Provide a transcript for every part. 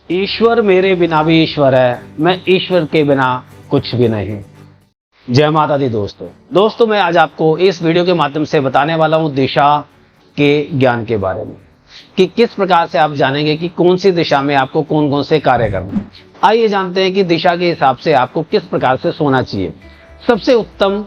ईश्वर मेरे बिना भी ईश्वर है, मैं ईश्वर के बिना कुछ भी नहीं। जय माता दी दोस्तों मैं आज आपको इस वीडियो के माध्यम से बताने वाला हूं दिशा के ज्ञान के बारे में कि किस प्रकार से आप जानेंगे कि कौन सी दिशा में आपको कौन कौन से कार्य करना है। आइए जानते हैं कि दिशा के हिसाब से आपको किस प्रकार से सोना चाहिए। सबसे उत्तम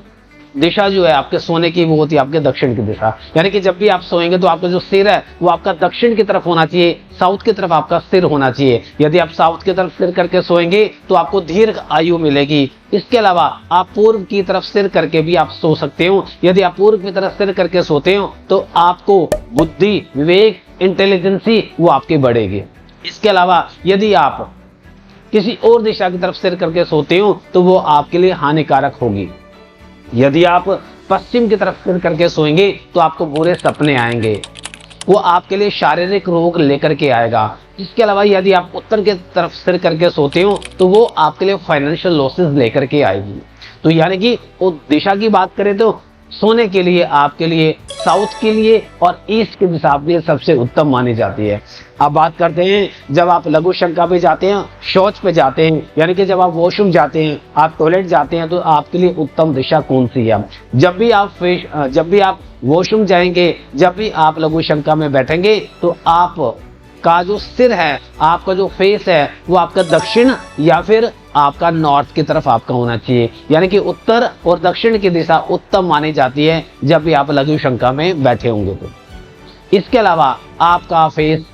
दिशा जो है आपके सोने की वो होती है आपके दक्षिण की दिशा, यानी कि जब भी आप सोएंगे तो आपका जो सिर है वो आपका दक्षिण की तरफ होना चाहिए, साउथ की तरफ आपका सिर होना चाहिए। यदि आप साउथ की तरफ सिर करके सोएंगे तो आपको दीर्घ आयु मिलेगी। इसके अलावा आप पूर्व की तरफ सिर करके भी आप सो सकते हो। यदि आप पूर्व की तरफ सिर करके सोते हो तो आपको बुद्धि, विवेक, इंटेलिजेंसी वो आपकी बढ़ेगी। इसके अलावा यदि आप किसी और दिशा की तरफ सिर करके सोते हो तो वो आपके लिए हानिकारक होगी। यदि आप पश्चिम की तरफ सिर करके सोएंगे तो आपको बुरे सपने आएंगे, वो आपके लिए शारीरिक रोग लेकर के आएगा। इसके अलावा यदि आप उत्तर की तरफ सिर करके सोते हो तो वो आपके लिए फाइनेंशियल लॉसेस लेकर के आएगी। तो यानी कि वो दिशा की बात करें तो सोने के लिए आपके लिए साउथ के लिए और ईस्ट की दिशा आपके लिए सबसे उत्तम मानी जाती है। अब बात करते हैं जब आप लघु शंका पे जाते हैं, शौच पे जाते हैं, यानी कि जब आप वॉशरूम जाते हैं, आप टॉयलेट जाते हैं तो आपके लिए उत्तम दिशा कौन सी है। जब भी आप वॉशरूम जाएंगे, जब भी आप लघु शंका में बैठेंगे तो आप का जो सिर है, आपका जो फेस है वो आपका दक्षिण या फिर आपका नॉर्थ की तरफ आपका होना चाहिए, यानी कि उत्तर और दक्षिण की दिशा उत्तम मानी जाती है जब भी आप लघु शंका में बैठे होंगे तो। इसके अलावा आपका फेस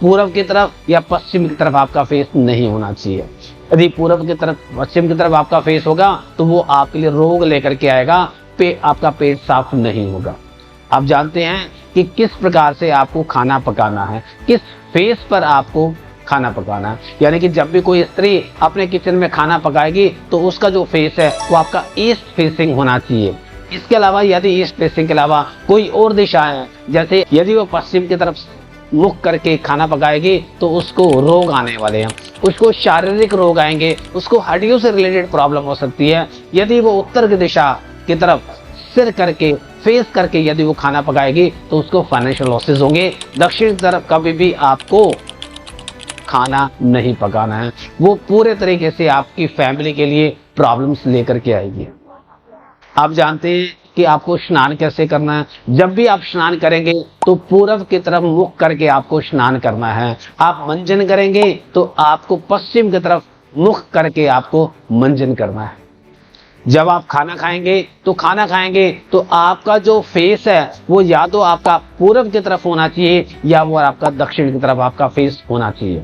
पूर्व की तरफ या पश्चिम की तरफ आपका फेस नहीं होना चाहिए। यदि पूर्व की तरफ, पश्चिम की तरफ आपका फेस होगा तो वो आपके लिए रोग लेकर के आएगा, आपका पेट साफ नहीं होगा। आप जानते हैं कि किस प्रकार से आपको खाना पकाना है, किस फेस पर आपको खाना पकाना है। यानी कि जब भी कोई स्त्री अपने किचन में खाना पकाएगी तो उसका जो फेस है वो आपका ईस्ट फेसिंग होना चाहिए। इसके अलावा यदि ईस्ट फेसिंग के अलावा कोई और दिशा है, जैसे यदि वो पश्चिम की तरफ मुख करके खाना पकाएगी तो उसको रोग आने वाले हैं, उसको शारीरिक रोग आएंगे, उसको हड्डियों से रिलेटेड प्रॉब्लम हो सकती है। यदि वो उत्तर की दिशा की तरफ सिर करके, फेस करके यदि वो खाना पकाएगी तो उसको फाइनेंशियल लॉसेस होंगे। दक्षिण तरफ कभी भी आपको खाना नहीं पकाना है, वो पूरे तरीके से आपकी फैमिली के लिए प्रॉब्लम्स लेकर के आएगी। आप जानते हैं कि आपको स्नान कैसे करना है। जब भी आप स्नान करेंगे तो पूर्व की तरफ मुख करके आपको स्नान करना है। आप मंजन करेंगे तो आपको पश्चिम की तरफ मुख करके आपको मंजन करना है। जब आप खाना खाएंगे तो आपका जो फेस है वो या तो आपका पूर्व की तरफ होना चाहिए या वो आपका दक्षिण की तरफ आपका फेस होना चाहिए।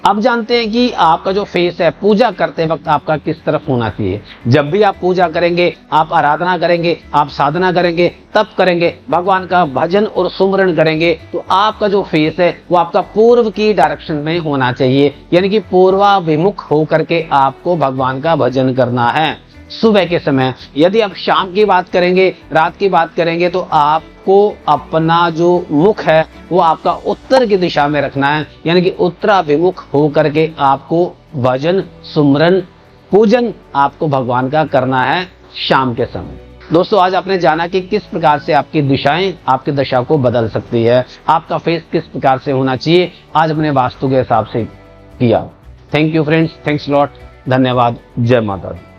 अब जानते हैं कि आपका जो फेस है पूजा करते वक्त आपका किस तरफ होना चाहिए। जब भी आप पूजा करेंगे, आप आराधना करेंगे, आप साधना करेंगे, तप करेंगे, भगवान का भजन और सुमरन करेंगे तो आपका जो फेस है वो आपका पूर्व की डायरेक्शन में होना चाहिए, यानी कि पूर्वाभिमुख होकर के आपको भगवान का भजन करना है। सुबह के समय, यदि आप शाम की बात करेंगे, रात की बात करेंगे तो आपको अपना जो मुख है वो आपका उत्तर की दिशा में रखना है, यानी कि उत्तराभिमुख होकर के आपको भजन, सुमरन, पूजन आपको भगवान का करना है शाम के समय। दोस्तों आज आपने जाना कि किस प्रकार से आपकी दिशाएं आपकी दशा को बदल सकती है, आपका फेस किस प्रकार से होना चाहिए, आज हमने वास्तु के हिसाब से किया। Thank you friends, thanks lot, धन्यवाद, जय माता दी।